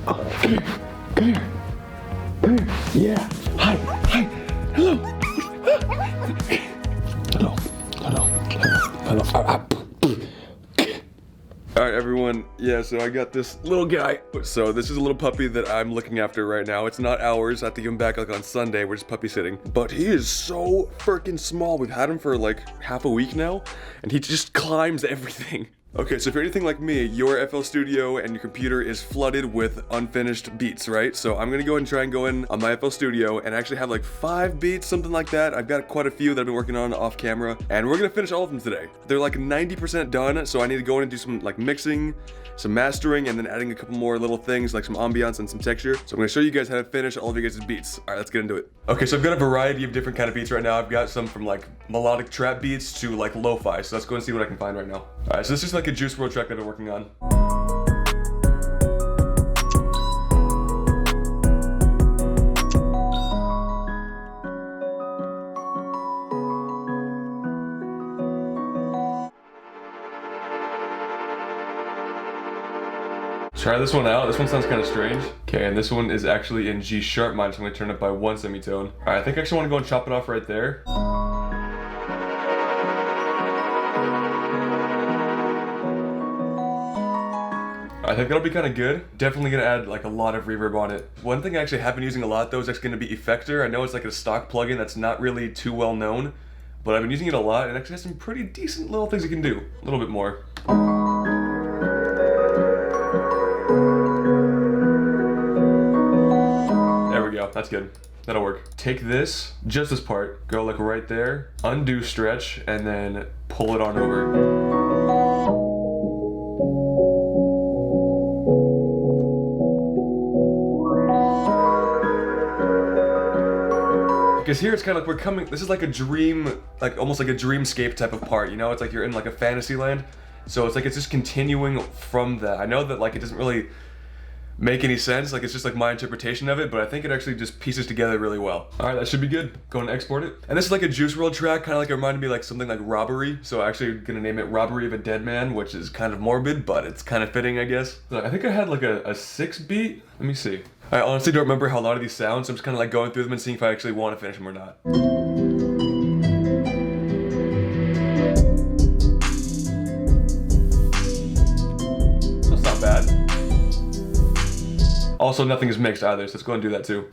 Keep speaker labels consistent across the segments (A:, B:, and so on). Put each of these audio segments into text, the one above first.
A: Oh, come here. Come here. Come here. Yeah. Hi. Hi. Hello. Hello. Hello. Hello. Hello. Alright everyone, yeah, so I got this little guy. So this is a little puppy that I'm looking after right now. It's not ours, I have to give him back like on Sunday, we're just puppy sitting. But he is so freaking small. We've had him for like half a week now, and he just climbs everything. Okay, so if you're anything like me, your FL Studio and your computer is flooded with unfinished beats, right? So I'm gonna go ahead and try and go in on my FL Studio and actually have like 5 beats, something like that. I've got quite a few that I've been working on off camera, and we're gonna finish all of them today. They're like 90% done, so I need to go in and do some like mixing, some mastering, and then adding a couple more little things like some ambiance and some texture. So I'm gonna show you guys how to finish all of you guys' beats. All right, let's get into it. Okay, so I've got a variety of different kind of beats right now. I've got some from like melodic trap beats to like lo-fi, so let's go and see what I can find right now. All right, so this is like a Juice WRLD track that I've been working on. Try this one out. This one sounds kind of strange. Okay, and this one is actually in G sharp minor, so I'm gonna turn it by 1 semitone. All right, I think I actually want to go and chop it off right there. I think that'll be kind of good. Definitely gonna add like a lot of reverb on it. One thing I actually have been using a lot though is actually gonna be Effector. I know it's like a stock plugin that's not really too well known, but I've been using it a lot and it actually has some pretty decent little things you can do. A little bit more. There we go, that's good. That'll work. Take this, just this part, go like right there, undo stretch, and then pull it on over. Because here it's kind of like we're coming, this is like a dream, like almost like a dreamscape type of part, you know? It's like you're in like a fantasy land. So it's like it's just continuing from that. I know that like it doesn't really make any sense, like it's just like my interpretation of it, but I think it actually just pieces together really well. All right, that should be good. Go and export it. And this is like a Juice WRLD track, kind of like it reminded me like something like Robbery. So I'm actually gonna name it Robbery of a Dead Man, which is kind of morbid, but it's kind of fitting, I guess. So I think I had like a 6 beat. Let me see. I honestly don't remember how a lot of these sound, so I'm just kind of like going through them and seeing if I actually want to finish them or not. That's not bad. Also, nothing is mixed either, so let's go and do that too.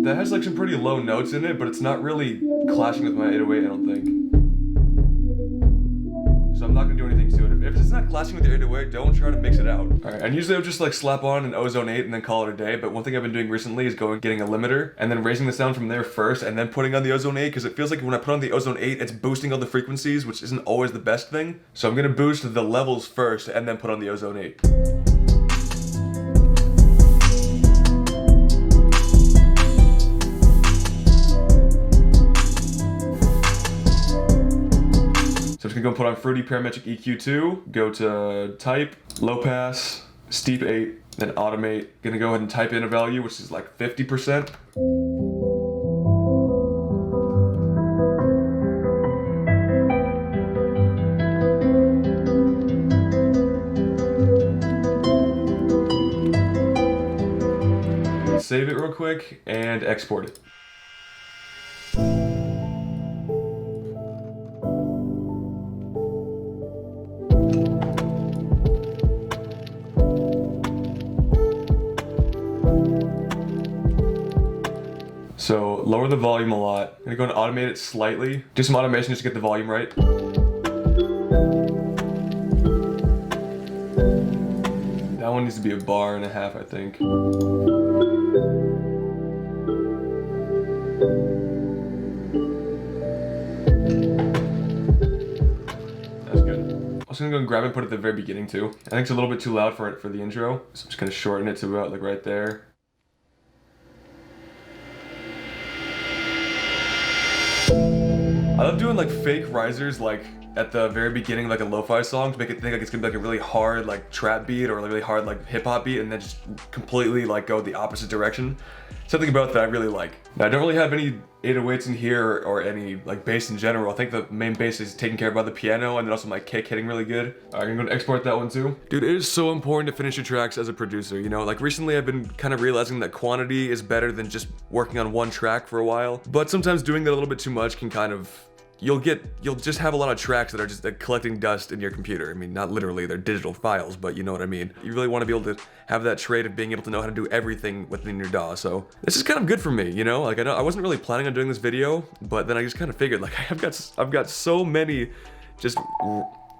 A: That has like some pretty low notes in it, but it's not really clashing with my 808, I don't think. So I'm not gonna do anything to it. If it's not clashing with your 808, don't try to mix it out. Alright, and usually I'll just like slap on an Ozone 8 and then call it a day, but one thing I've been doing recently is getting a limiter and then raising the sound from there first and then putting on the Ozone 8, because it feels like when I put on the Ozone 8, it's boosting all the frequencies, which isn't always the best thing. So I'm gonna boost the levels first and then put on the Ozone 8. So I'm just gonna go put on Fruity Parametric EQ2, go to Type, Low Pass, Steep 8, then Automate. Gonna go ahead and type in a value, which is like 50%. Save it real quick and export it. So lower the volume a lot. I'm gonna go and automate it slightly. Do some automation just to get the volume right. That one needs to be a bar and a half, I think. just gonna go and grab it and put it at the very beginning too. I think it's a little bit too loud for the intro, so I'm just gonna shorten it to about like right there. I love doing like fake risers like at the very beginning, like a lo-fi song, to make it think like it's gonna be like a really hard like trap beat or a really hard like hip hop beat, and then just completely like go the opposite direction. Something about that I really like. Now I don't really have any 808s in here or any like bass in general. I think the main bass is taken care of by the piano, and then also my kick hitting really good. I'm gonna go and export that one too. Dude, it is so important to finish your tracks as a producer, you know? Like recently I've been kind of realizing that quantity is better than just working on one track for a while. But sometimes doing that a little bit too much can kind of, you'll just have a lot of tracks that are just like collecting dust in your computer. I mean, not literally, they're digital files, but you know what I mean. You really want to be able to have that trait of being able to know how to do everything within your DAW. So this is kind of good for me, you know? Like I wasn't really planning on doing this video, but then I just kind of figured like I've got so many just,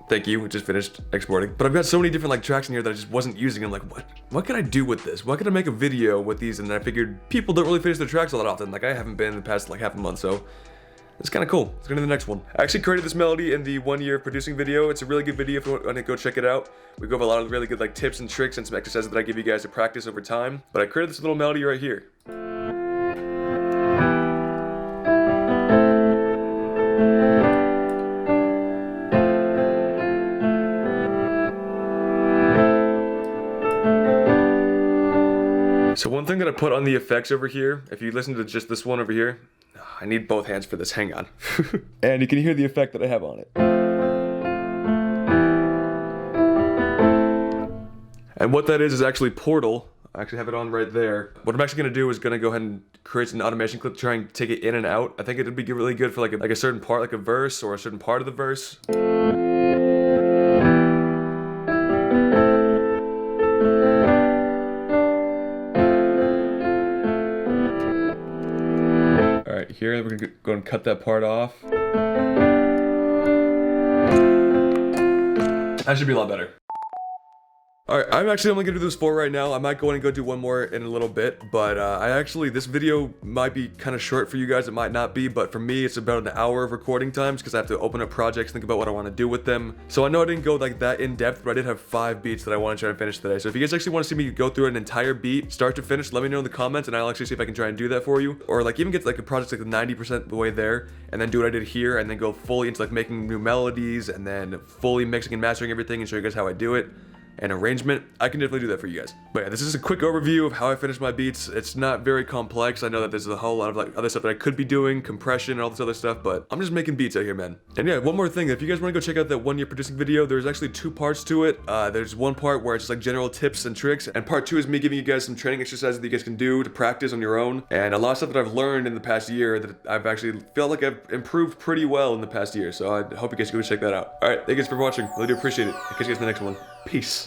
A: thank you, we just finished exporting. But I've got so many different like tracks in here that I just wasn't using. I'm like, what can I do with this? What can I make a video with these? And then I figured people don't really finish their tracks all that often. Like I haven't been in the past like half a month, so it's kind of cool. Let's go to the next one. I actually created this melody in the 1 year of producing video. It's a really good video if you want to go check it out. We go over a lot of really good like tips and tricks and some exercises that I give you guys to practice over time. But I created this little melody right here. So one thing that I put on the effects over here, if you listen to just this one over here, I need both hands for this, hang on. And you can hear the effect that I have on it. And what that is actually Portal. I actually have it on right there. What I'm actually gonna do is gonna go ahead and create an automation clip to try and take it in and out. I think it'd be really good for like a certain part, like a verse or a certain part of the verse. Here, we're gonna go and cut that part off. That should be a lot better. Alright, I'm actually only gonna do this 4 right now. I might go in and go do one more in a little bit, but this video might be kind of short for you guys, it might not be, but for me it's about an hour of recording times because I have to open up projects, think about what I want to do with them. So I know I didn't go like that in depth, but I did have 5 beats that I want to try and finish today. So if you guys actually want to see me go through an entire beat, start to finish, let me know in the comments and I'll actually see if I can try and do that for you. Or like even get like a project like 90% the way there, and then do what I did here, and then go fully into like making new melodies, and then fully mixing and mastering everything and show you guys how I do it. And arrangement, I can definitely do that for you guys. But yeah, this is a quick overview of how I finish my beats. It's not very complex. I know that there's a whole lot of like other stuff that I could be doing, compression and all this other stuff, but I'm just making beats out here, man. And yeah, one more thing, if you guys want to go check out that 1 year producing video, there's actually 2 parts to it. There's one part where it's just like general tips and tricks, and part 2 is me giving you guys some training exercises that you guys can do to practice on your own, and a lot of stuff that I've learned in the past year that I've actually felt like I've improved pretty well in the past year. So I hope you guys go check that out. All right, thank you guys for watching. Really do appreciate it. I'll catch you guys in the next one. Peace.